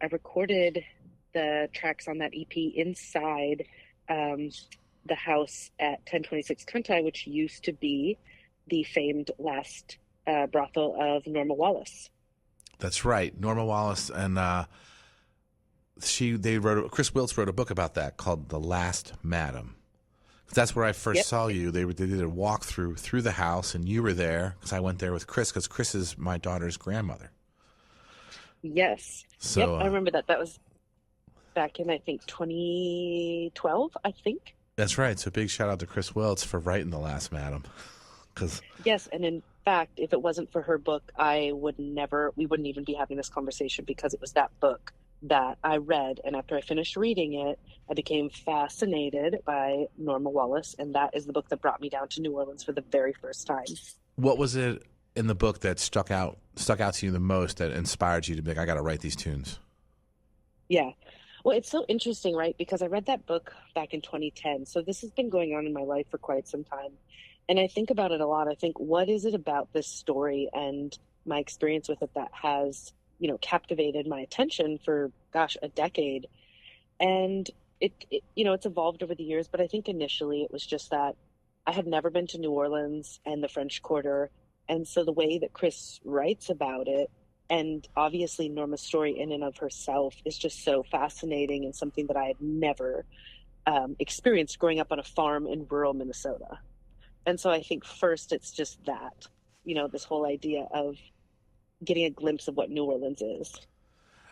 I recorded the tracks on that EP inside um, the house at 1026 Kuntai, which used to be the famed last brothel of Norma Wallace. That's right. Norma Wallace and Chris Wiltz wrote a book about that called The Last Madam. That's where I first Yep. saw you. They did a walkthrough through the house, and you were there because I went there with Chris because Chris is my daughter's grandmother. Yes. Yep. So I remember that. That was back in, I think, 2012, I think. that's right. So big shout out to Chris Wiltz for writing The Last Madam. Because Yes. And in fact, if it wasn't for her book, we wouldn't even be having this conversation because it was that book that I read. And after I finished reading it, I became fascinated by Norma Wallace. And that is the book that brought me down to New Orleans for the very first time. what was it in the book that stuck out to you the most that inspired you to be like, I got to write these tunes? Yeah. Well, it's so interesting, right? Because I read that book back in 2010. So this has been going on in my life for quite some time. And I think about it a lot. I think, what is it about this story and my experience with it that has, captivated my attention for, gosh, a decade? And it's evolved over the years, but I think initially it was just that I had never been to New Orleans and the French Quarter. And so the way that Chris writes about it, and obviously Norma's story in and of herself, is just so fascinating and something that I had never experienced growing up on a farm in rural Minnesota. And so I think first it's just that, this whole idea of getting a glimpse of what New Orleans is.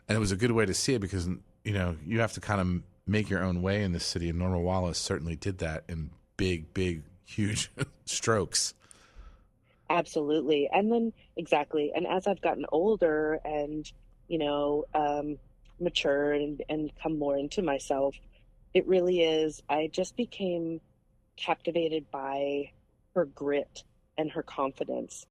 And it was a good way to see it because you have to kind of make your own way in this city, and Norma Wallace certainly did that in big, huge strokes. Absolutely. And then exactly. And as I've gotten older and, matured and come more into myself, it really is. I just became captivated by her grit and her confidence.